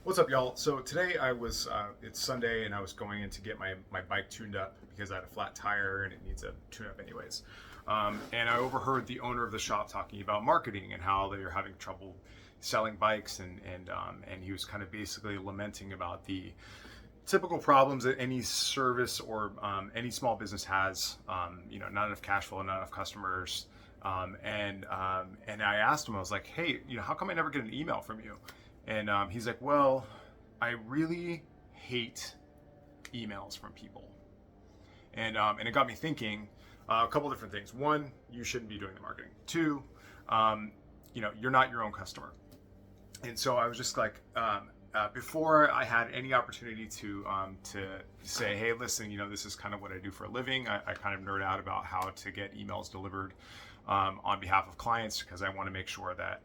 What's up, y'all? So today it's Sunday and I was going in to get my bike tuned up because I had a flat tire and it needs a tune up anyways. And I overheard the owner of the shop talking about marketing and how they are having trouble selling bikes and he was kind of basically lamenting about the typical problems that any service or any small business has. Not enough cash flow, not enough customers. And I asked him, I was like, hey, how come I never get an email from you? And he's like, well, I really hate emails from people. And it got me thinking a couple different things. One, you shouldn't be doing the marketing. Two, you're not your own customer. And so I was just like, before I had any opportunity to say, hey, listen, this is kind of what I do for a living. I kind of nerd out about how to get emails delivered on behalf of clients because I want to make sure that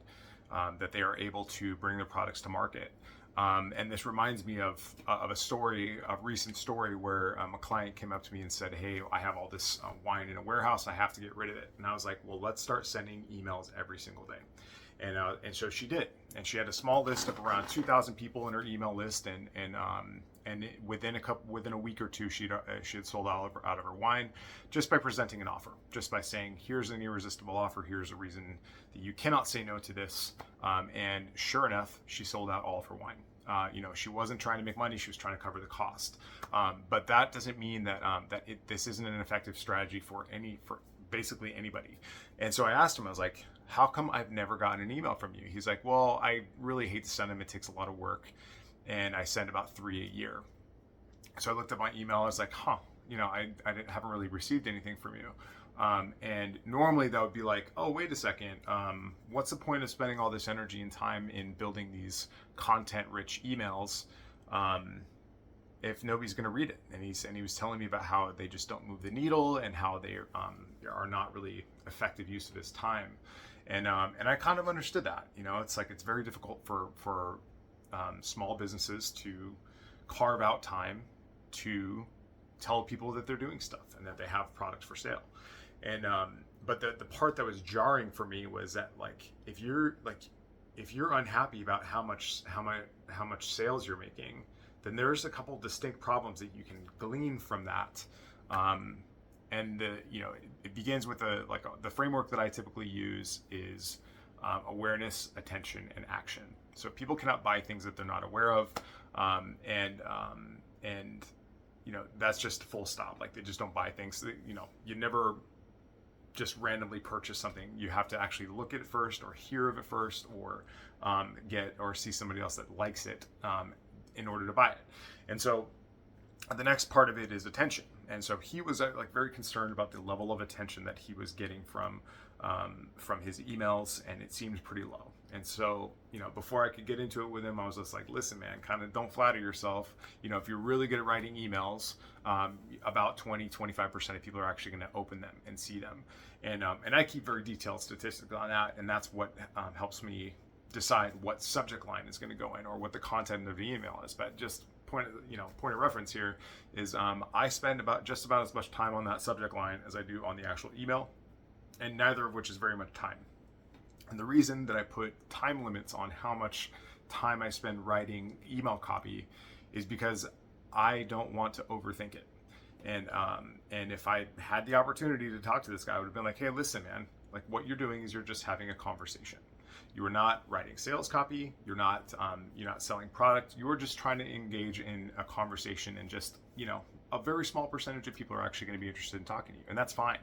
they are able to bring their products to market. And this reminds me of a recent story where a client came up to me and said, hey, I have all this wine in a warehouse. I have to get rid of it. And I was like, well, let's start sending emails every single day. And so she did. And she had a small list of around 2,000 people in her email list. And within a week or two, she had sold out of her wine just by presenting an offer, just by saying, here's an irresistible offer. Here's a reason that you cannot say no to this. And sure enough, she sold out all of her wine. She wasn't trying to make money. She was trying to cover the cost. But that doesn't mean that this isn't an effective strategy for basically anybody. And so I asked him, I was like, how come I've never gotten an email from you? He's like, well, I really hate to send them. It takes a lot of work. And I send about 3 a year. So I looked at my email. I was like, I haven't really received anything from you. And normally that would be like, oh, wait a second. What's the point of spending all this energy and time in building these content-rich emails if nobody's going to read it? And he was telling me about how they just don't move the needle and how they are not really effective use of his time. And I kind of understood that. It's very difficult for small businesses to carve out time to tell people that they're doing stuff and that they have products for sale. And but the part that was jarring for me was that if you're unhappy about how much sales you're making, then there's a couple distinct problems that you can glean from that. And it begins with the framework that I typically use is awareness, attention, and action. So people cannot buy things that they're not aware of, and that's just full stop. They just don't buy things. You never just randomly purchase something. You have to actually look at it first, or hear of it first, or see somebody else that likes it in order to buy it. And so the next part of it is attention. And so he was very concerned about the level of attention that he was getting from his emails, and it seemed pretty low. And so, before I could get into it with him, I was just like, listen, man, kind of don't flatter yourself. If you're really good at writing emails, about 25% of people are actually going to open them and see them. And I keep very detailed statistics on that. And that's what helps me decide what subject line is going to go in or what the content of the email is. But just point of reference here is I spend just about as much time on that subject line as I do on the actual email, and neither of which is very much time. And the reason that I put time limits on how much time I spend writing email copy is because I don't want to overthink it. And if I had the opportunity to talk to this guy, I would have been like, hey, listen, man, what you're doing is you're just having a conversation. You are not writing sales copy. You're not selling product. You are just trying to engage in a conversation, and just, a very small percentage of people are actually going to be interested in talking to you, and that's fine.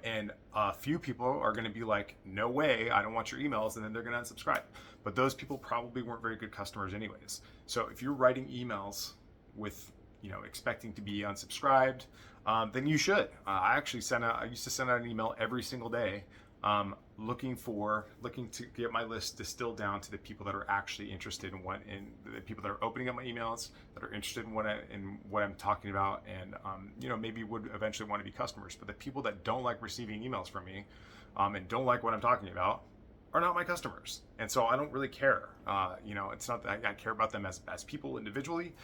And a few people are going to be like, no way, I don't want your emails, and then they're going to unsubscribe. But those people probably weren't very good customers anyways. So if you're writing emails with, expecting to be unsubscribed, then you should. I used to send out an email every single day, looking to get my list distilled down to the people that are actually interested in the people that are opening up my emails, that are interested in what I'm talking about, and maybe would eventually want to be customers. But the people that don't like receiving emails from me, and don't like what I'm talking about, are not my customers. And so I don't really care. It's not that I care about them as people individually,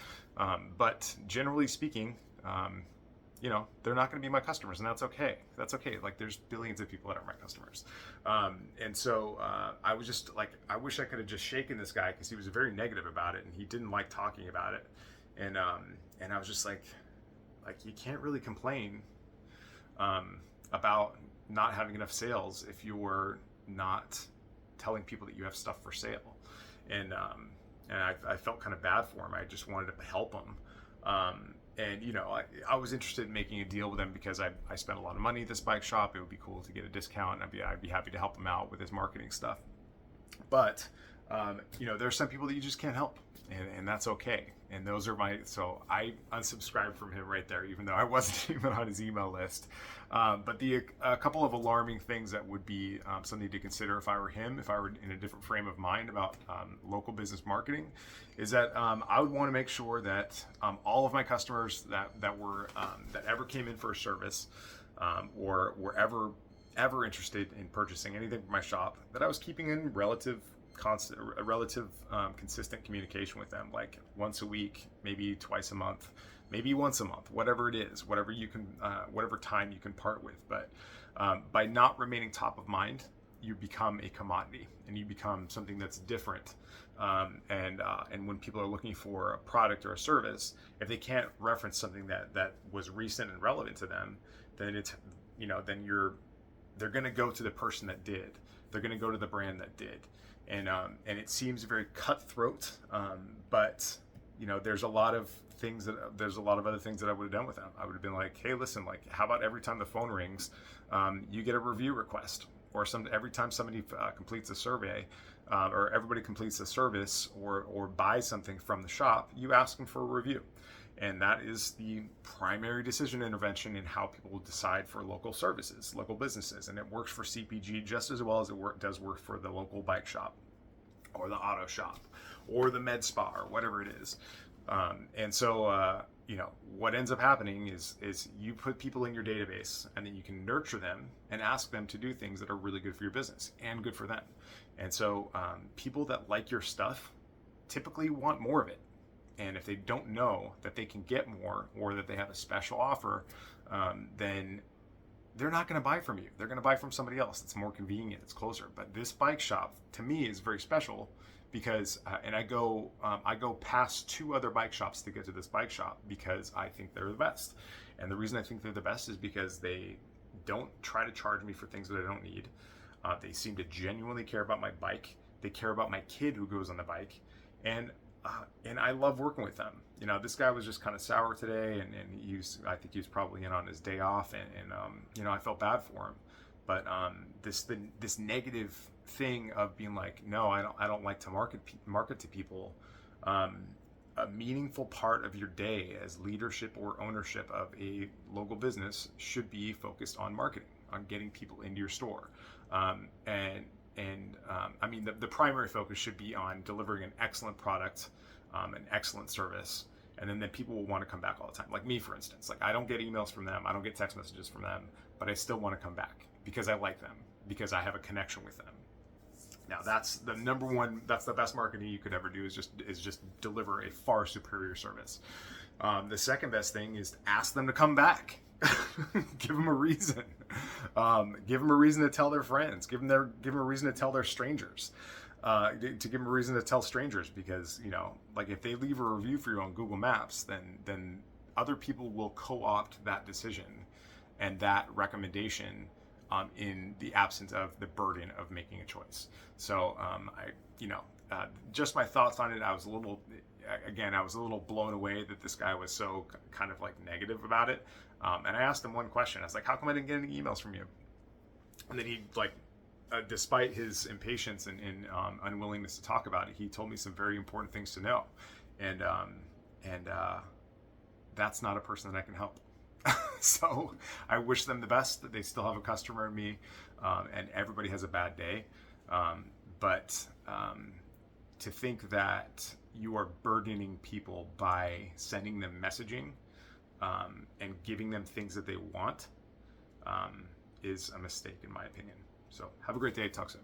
but generally speaking, they're not going to be my customers, and that's okay. That's okay. Like, there's billions of people that are my customers. And so I was just like, I wish I could have just shaken this guy, because he was very negative about it and he didn't like talking about it. And I was just like, you can't really complain about not having enough sales if you're not telling people that you have stuff for sale. And I felt kind of bad for him. I just wanted to help him. And I was interested in making a deal with him because I spent a lot of money at this bike shop. It would be cool to get a discount, and I'd be happy to help him out with his marketing stuff. But there's some people that you just can't help, and that's okay. And those are so I unsubscribed from him right there, even though I wasn't even on his email list. But a couple of alarming things that would be something to consider if I were him, if I were in a different frame of mind about local business marketing, is that I would want to make sure that all of my customers that ever came in for a service or were ever interested in purchasing anything from my shop, that I was keeping in relative consistent communication with them, like once a week, maybe twice a month, maybe once a month, whatever it is, whatever you can, whatever time you can part with. But by not remaining top of mind, you become a commodity, and you become something that's different. And when people are looking for a product or a service, if they can't reference something that was recent and relevant to them, then they're going to go to the person that did. They're going to go to the brand that did. And it seems very cutthroat, but there's a lot of other things that I would have done with them. I would have been like, hey, listen, like, how about every time the phone rings, you get a review request, or every time somebody completes a survey, or everybody completes a service or buys something from the shop, you ask them for a review. And that is the primary decision intervention in how people decide for local services, local businesses. And it works for CPG just as well as it does work for the local bike shop or the auto shop or the med spa or whatever it is. And so, what ends up happening is you put people in your database, and then you can nurture them and ask them to do things that are really good for your business and good for them. And so people that like your stuff typically want more of it. And if they don't know that they can get more, or that they have a special offer, then they're not going to buy from you. They're going to buy from somebody else. It's more convenient. It's closer. But this bike shop, to me, is very special because, and I go past 2 other bike shops to get to this bike shop because I think they're the best. And the reason I think they're the best is because they don't try to charge me for things that I don't need. They seem to genuinely care about my bike. They care about my kid who goes on the bike. And I love working with them. This guy was just kind of sour today, and I think he was probably in on his day off, and I felt bad for him. But this negative thing of being like, no, I don't like to market to people. A meaningful part of your day as leadership or ownership of a local business should be focused on marketing, on getting people into your store, the primary focus should be on delivering an excellent product, an excellent service, and then people will want to come back all the time. Like me, for instance, like I don't get emails from them, I don't get text messages from them, but I still want to come back because I like them, because I have a connection with them. Now that's the number one. That's the best marketing you could ever do. Is just deliver a far superior service. The second best thing is to ask them to come back. Give them a reason. Give them a reason to tell their friends. Give them a reason to tell their strangers. To give them a reason to tell strangers, because like if they leave a review for you on Google Maps, then other people will co-opt that decision and that recommendation in the absence of the burden of making a choice. So just my thoughts on it. I was a little blown away that this guy was so kind of like negative about it. And I asked him one question. I was like, how come I didn't get any emails from you? And then he, despite his impatience and unwillingness to talk about it, he told me some very important things to know. And that's not a person that I can help. So I wish them the best, that they still have a customer in me, and everybody has a bad day. But to think that you are burdening people by sending them messaging and giving them things that they want is a mistake, in my opinion. So have a great day. Talk soon.